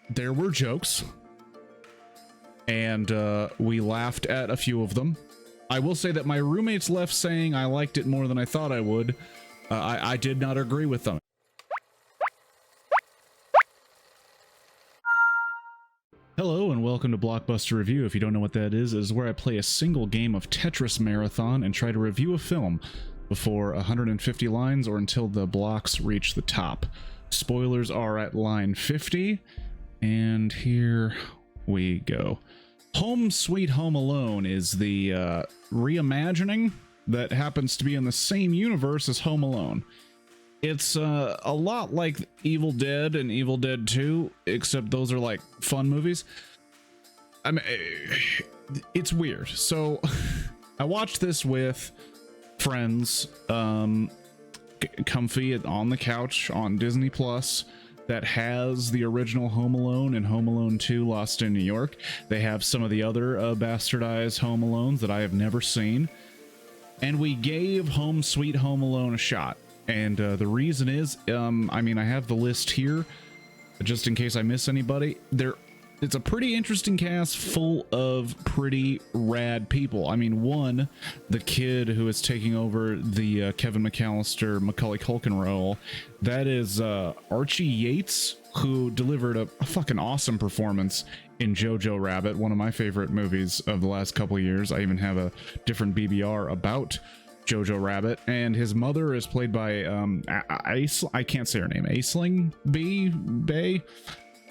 there were jokes, and we laughed at a few of them. I will say that my roommates left saying I liked it more than I thought I would. I did not agree with them. Hello and welcome to Blockbuster Review. If you don't know what that is where I play a single game of Tetris Marathon and try to review a film before 150 lines or until the blocks reach the top. Spoilers are at line 50, and here we go. Home Sweet Home Alone is the reimagining that happens to be in the same universe as Home Alone. It's a lot like Evil Dead and Evil Dead 2, except those are like fun movies. I mean, it's weird. So I watched this with friends, comfy on the couch on Disney Plus, that has the original Home Alone and Home Alone 2 Lost in New York. They have some of the other bastardized Home Alones that I have never seen. And we gave Home Sweet Home Alone a shot. And the reason is, I mean, I have the list here, just in case I miss anybody. It's a pretty interesting cast full of pretty rad people. I mean, one, the kid who is taking over the Kevin McAllister, Macaulay Culkin role, that is Archie Yates, who delivered a fucking awesome performance in Jojo Rabbit, one of my favorite movies of the last couple of years. I even have a different BBR about Jojo Rabbit, and his mother is played by I can't say her name, Aisling Bay.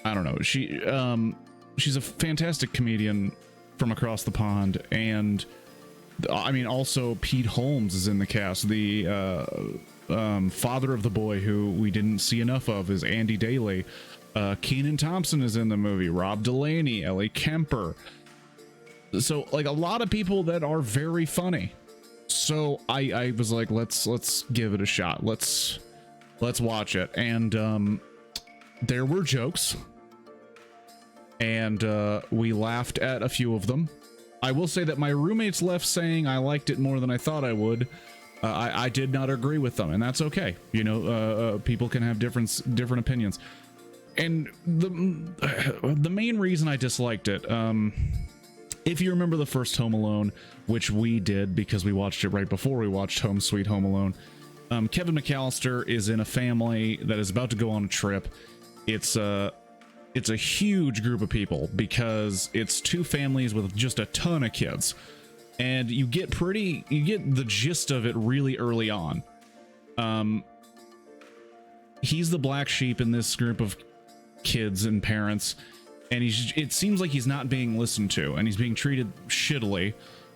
I don't know. She's a fantastic comedian from across the pond, and I mean, also Pete Holmes is in the cast. The father of the boy who we didn't see enough of is Andy Daly. Kenan Thompson is in the movie. Rob Delaney, Ellie Kemper. So like a lot of people that are very funny. So I was like, let's give it a shot. Let's watch it. And there were jokes, and we laughed at a few of them. I will say that my roommates left saying I liked it more than I thought I would. I did not agree with them, and that's okay. You know, people can have different opinions. And the main reason I disliked it, if you remember the first Home Alone, which we did because we watched it right before we watched Home Sweet Home Alone, Kevin McAllister is in a family that is about to go on a trip. It's a huge group of people because it's two families with just a ton of kids, and you get the gist of it really early on. He's the black sheep in this group of kids and parents, and it seems like he's not being listened to, and he's being treated shittily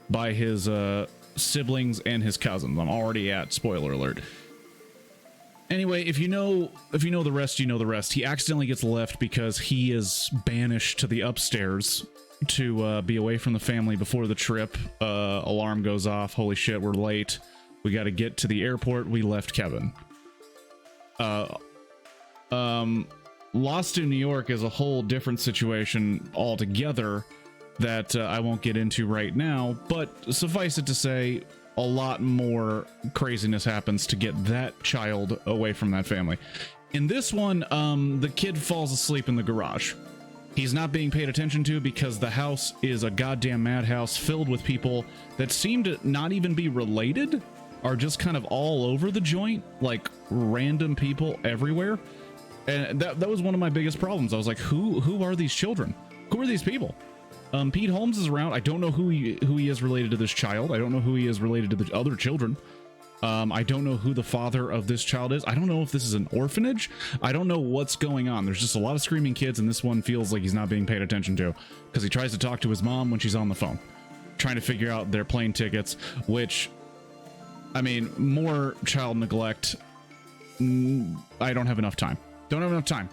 by his siblings and his cousins. I'm already at spoiler alert. Anyway, if you know the rest, you know the rest. He accidentally gets left because he is banished to the upstairs to be away from the family before the trip. Alarm goes off. Holy shit, we're late. We got to get to the airport. We left Kevin. Lost in New York is a whole different situation altogether that I won't get into right now, but suffice it to say, a lot more craziness happens to get that child away from that family. In this one, the kid falls asleep in the garage. He's not being paid attention to because the house is a goddamn madhouse filled with people that seem to not even be related, are just kind of all over the joint, like random people everywhere. And that was one of my biggest problems. I was like, who are these children? Who are these people? Pete Holmes is around. I don't know who he is related to this child. I don't know who he is related to the other children. I don't know who the father of this child is. I don't know if this is an orphanage. I don't know what's going on. There's just a lot of screaming kids, and this one feels like he's not being paid attention to because he tries to talk to his mom when she's on the phone, trying to figure out their plane tickets, which, I mean, more child neglect. I don't have enough time. Don't have enough time.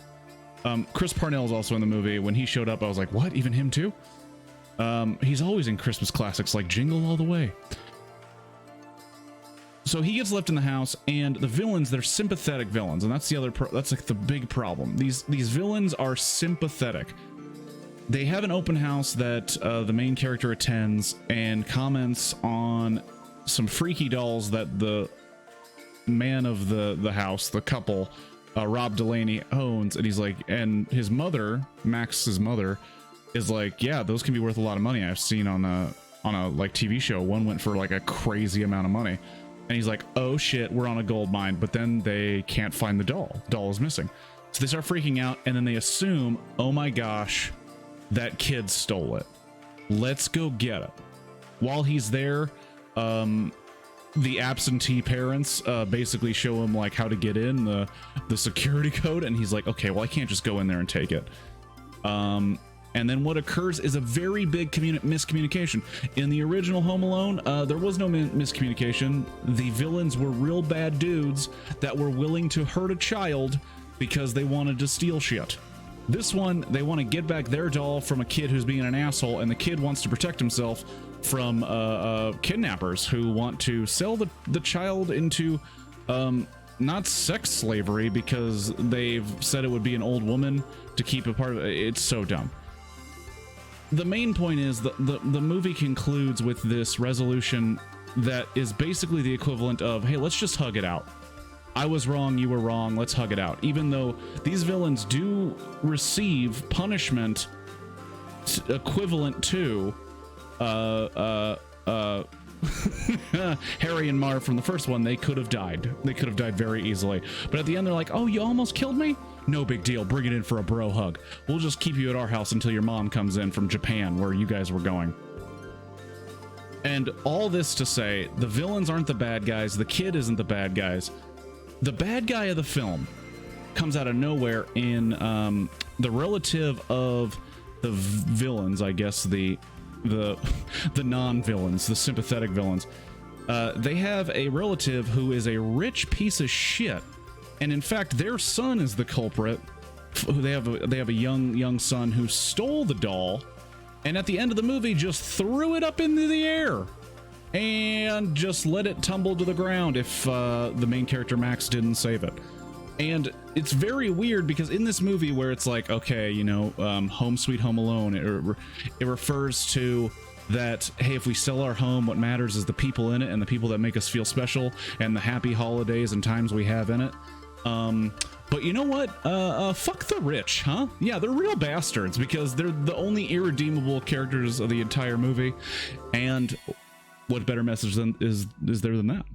Chris Parnell is also in the movie. When he showed up, I was like, what? Even him too? He's always in Christmas classics like Jingle All the Way. So he gets left in the house, and the villains, they're sympathetic villains, and that's that's like the big problem. These villains are sympathetic. They have an open house that the main character attends and comments on some freaky dolls that the man of the house, the couple, Rob Delaney owns, and he's like, and his mother, Max's mother, is like, yeah, those can be worth a lot of money. I've seen on a like TV show, one went for like a crazy amount of money. And he's like, oh shit, we're on a gold mine. But then they can't find the doll. Doll is missing. So they start freaking out, and then they assume, oh my gosh, that kid stole it. Let's go get it. While he's there, the absentee parents basically show him like how to get in the security code, and he's like, okay, well, I can't just go in there and take it. And then what occurs is a very big miscommunication. In the original Home Alone, there was no miscommunication. The villains were real bad dudes that were willing to hurt a child because they wanted to steal shit. This one, they want to get back their doll from a kid who's being an asshole, and the kid wants to protect himself from kidnappers who want to sell the child into not sex slavery, because they've said it would be an old woman to keep a part of it. It's so dumb. The main point is the movie concludes with this resolution that is basically the equivalent of, hey, let's just hug it out. I was wrong, you were wrong, let's hug it out. Even though these villains do receive punishment equivalent to Harry and Marv from the first one. They could have died. They could have died very easily. But at the end, they're like, oh, you almost killed me? No big deal. Bring it in for a bro hug. We'll just keep you at our house until your mom comes in from Japan, where you guys were going. And all this to say, the villains aren't the bad guys. The kid isn't the bad guys. The bad guy of the film comes out of nowhere in the relative of the villains, I guess, the non-villains, the sympathetic villains. They have a relative who is a rich piece of shit, and in fact their son is the culprit. They have a young son who stole the doll, and at the end of the movie just threw it up into the air and just let it tumble to the ground if the main character Max didn't save it. And it's very weird because in this movie where it's like, okay, you know, Home Sweet Home Alone, it refers to that, hey, if we sell our home, what matters is the people in it and the people that make us feel special and the happy holidays and times we have in it. But you know what? Fuck the rich, huh? Yeah, they're real bastards because they're the only irredeemable characters of the entire movie. And what better message is there than that?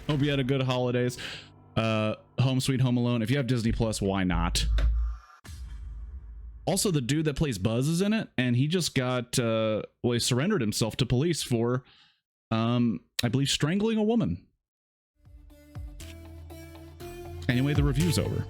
Hope you had a good holidays. Home Sweet Home Alone. If you have Disney Plus, why not? Also, the dude that plays Buzz is in it, and he just got he surrendered himself to police for I believe strangling a woman. Anyway, the review's over.